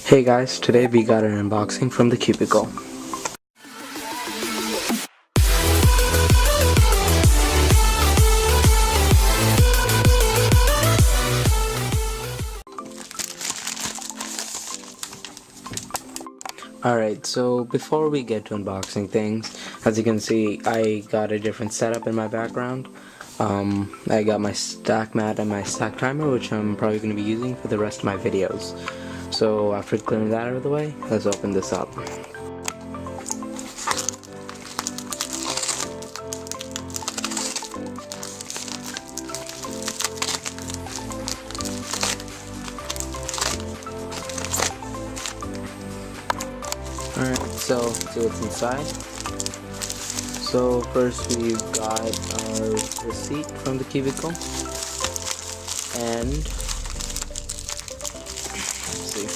Hey guys, today we got an unboxing from the Cubicle. Alright, so before we get to unboxing things, as you can see, I got a different setup in my background. I got my stack mat and my stack timer, which I'm probably going to be using for the rest of my videos. So after clearing that out of the way, let's open this up. Alright, so let's see what's inside. So first we've got our receipt from the Cubicle, and let's see.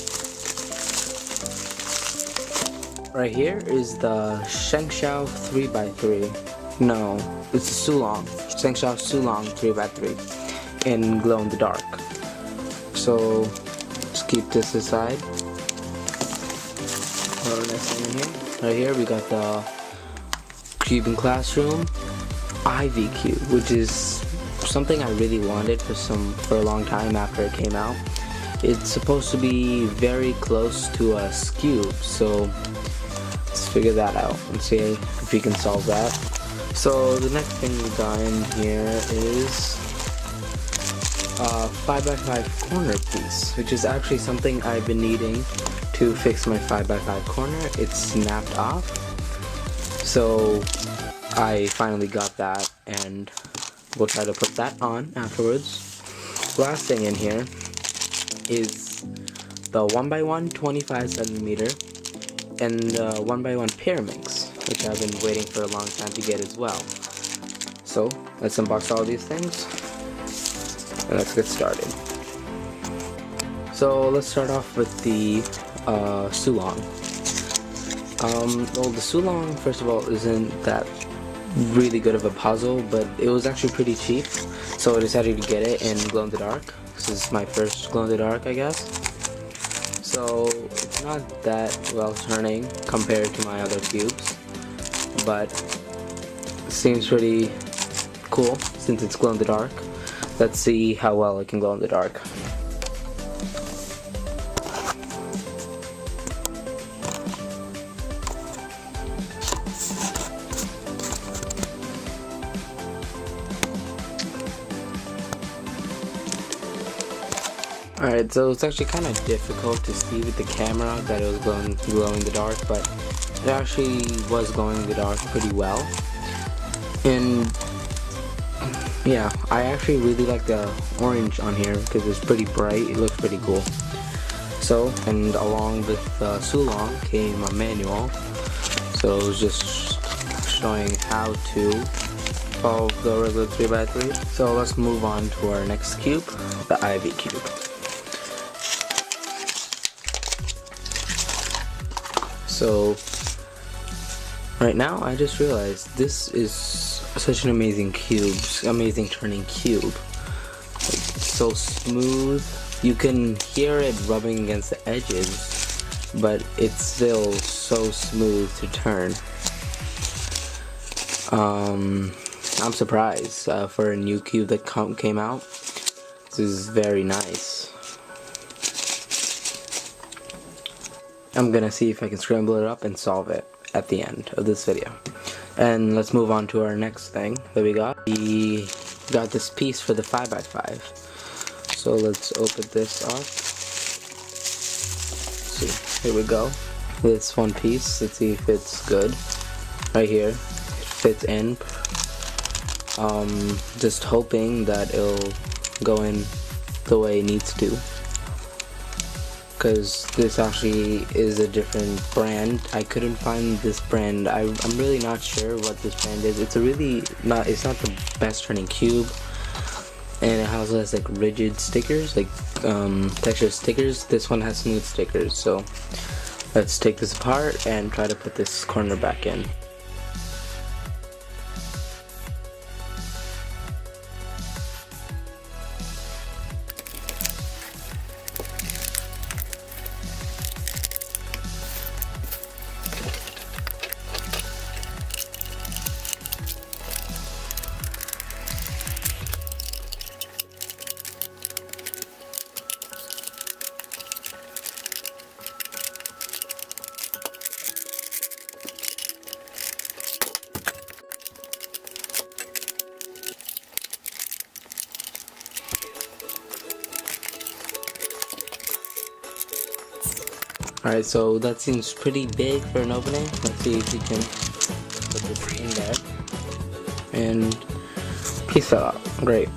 Right here is the Shengshou 3x3. No, it's the Sulong. Shengshou Sulong 3x3 in glow in the dark. So just keep this aside. Next thing in here. Right here we got the Cuban Classroom Ivy Cube, which is something I really wanted for a long time after it came out. It's supposed to be very close to a cube, so let's figure that out and see if we can solve that. So the next thing we got in here is a 5x5 corner piece, which is actually something I've been needing to fix my 5x5 corner. It's snapped off, so I finally got that, and we'll try to put that on afterwards. Last thing in here is the 1x1 25cm and the 1x1 Pyraminx, which I've been waiting for a long time to get as well. So let's unbox all these things and let's get started. So let's start off with the Sulong. Well, the Sulong, first of all, isn't that really good of a puzzle, but it was actually pretty cheap, so I decided to get it in glow in the dark. This is my first glow in the dark, I guess. So it's not that well turning compared to my other cubes, but it seems pretty cool since it's glow in the dark. Let's see how well it can glow in the dark. Alright, so it's actually kind of difficult to see with the camera that it was glowing in the dark, but it actually was glowing in the dark pretty well. And yeah, I actually really like the orange on here because it's pretty bright, it looks pretty cool. So, and along with Sulong came a manual, so it was just showing how to solve the regular 3x3. So let's move on to our next cube, the Ivy Cube. So right now I just realized this is such an amazing cube, amazing turning cube. Like, so smooth, you can hear it rubbing against the edges, but it's still so smooth to turn. I'm surprised for a new cube that came out. This is very nice. I'm gonna see if I can scramble it up and solve it at the end of this video. And let's move on to our next thing that we got. We got this piece for the 5x5. So let's open this up. Let's see, here we go. This one piece, let's see if it's good. Right here, it fits in. Just hoping that it'll go in the way it needs to, because this actually is a different brand. I couldn't find this brand. I'm really not sure what this brand is. It's it's not the best turning cube, and it also has like rigid stickers, like texture stickers. This one has smooth stickers. So let's take this apart and try to put this corner back in. Alright, so that seems pretty big for an opening. Let's see if we can put this in there. And piece fell out. Great.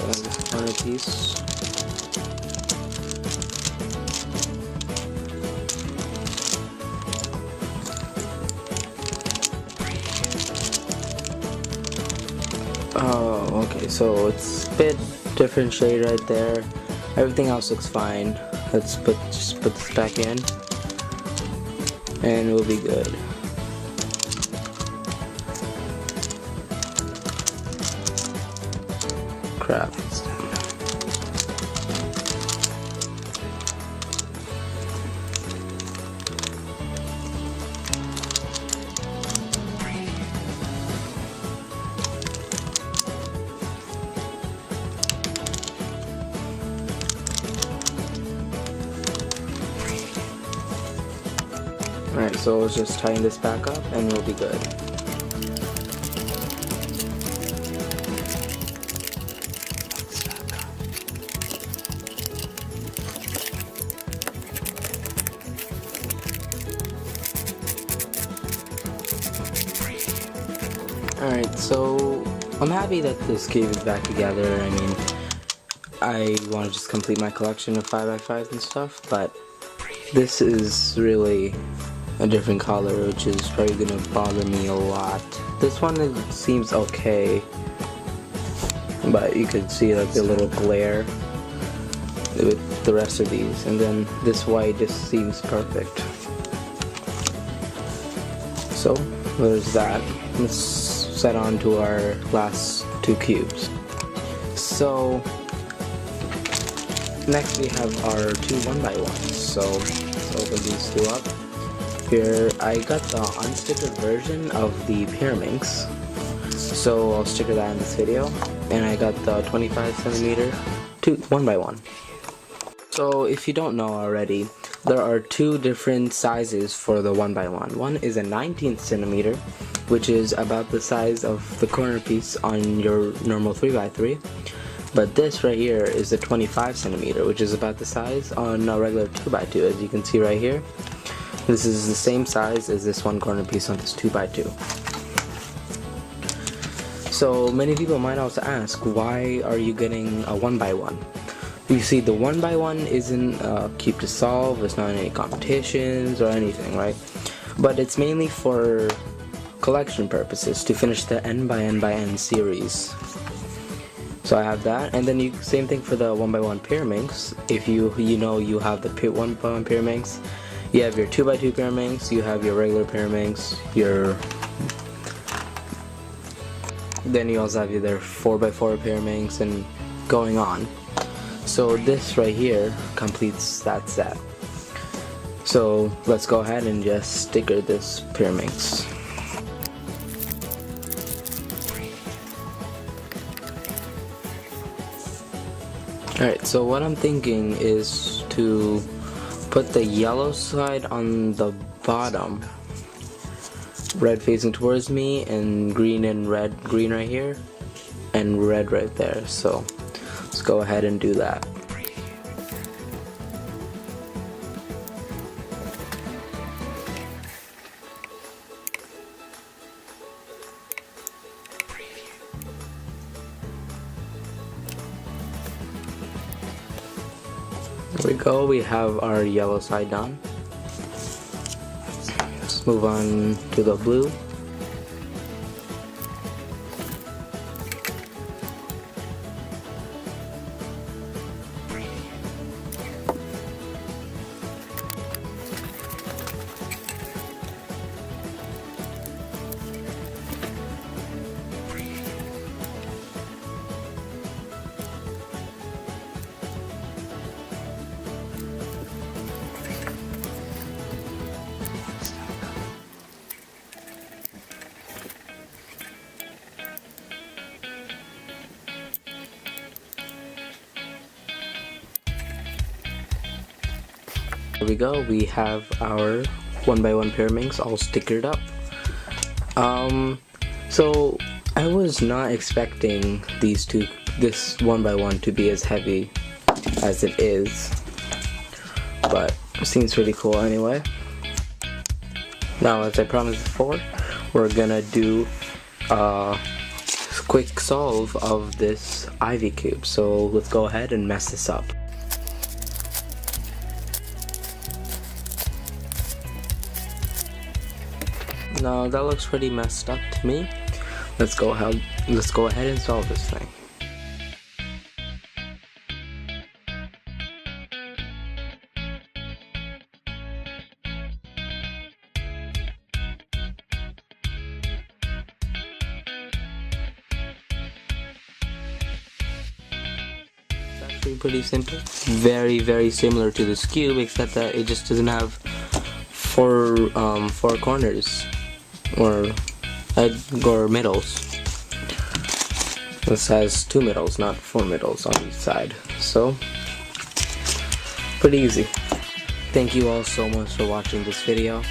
This corner piece. Oh, okay, so it's a bit different shade right there. Everything else looks fine. Let's just put this back in, and we'll be good. Crap. Alright, so let's just tighten this back up and we'll be good. Alright, so I'm happy that this cube is back together. I mean, I want to just complete my collection of 5x5s and stuff, but this is really a different color, which is probably gonna bother me a lot. This one seems okay, but you could see like the little glare with the rest of these, and then this white just seems perfect. So there's that. Let's set on to our last two cubes. So next we have our two 1x1s. So let's open these two up. Here I got the unstickered version of the Pyraminx, so I'll sticker that in this video. And I got the 25cm 1x1. So if you don't know already, there are two different sizes for the 1x1. One is a 19cm, which is about the size of the corner piece on your normal 3x3. But this right here is a 25cm, which is about the size on a regular 2x2, as you can see right here. This is the same size as this one corner piece on this 2x2. So many people might also ask, why are you getting a 1x1? You see, the 1x1 isn't a cube to solve, it's not in any competitions or anything, right? But it's mainly for collection purposes, to finish the N by N by N series. So I have that, and then same thing for the 1x1 Pyraminx. If you have the 1x1 Pyraminx, you have your 2x2 Pyraminx, you have your regular Pyraminx, then you also have your 4x4 Pyraminx, and going on. So this right here completes that set. So let's go ahead and just sticker this Pyraminx. Alright, so what I'm thinking is to put the yellow side on the bottom, red facing towards me, and green right here, and red right there. So let's go ahead and do that. There we go, we have our yellow side done. Let's move on to the blue. There we go, we have our 1x1 Pyraminx all stickered up. So I was not expecting these two this one by one to be as heavy as it is, but it seems pretty cool anyway. Now, as I promised before, we're gonna do a quick solve of this Ivy cube. So let's go ahead and mess this up. Now that looks pretty messed up to me. Let's go ahead and solve this thing. It's actually pretty simple. Very similar to this cube, except that it just doesn't have four corners or middles. This has 2 middles, not 4 middles on each side. So, pretty easy. Thank you all so much for watching this video.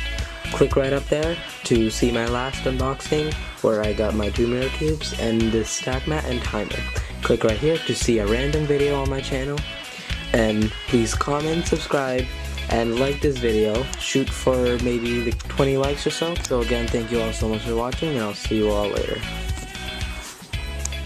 Click right up there to see my last unboxing where I got my 2 mirror cubes and this stack mat and timer. Click right here to see a random video on my channel. And please comment, subscribe, and like this video. Shoot for maybe like 20 likes or so. So again, thank you all so much for watching, and I'll see you all later.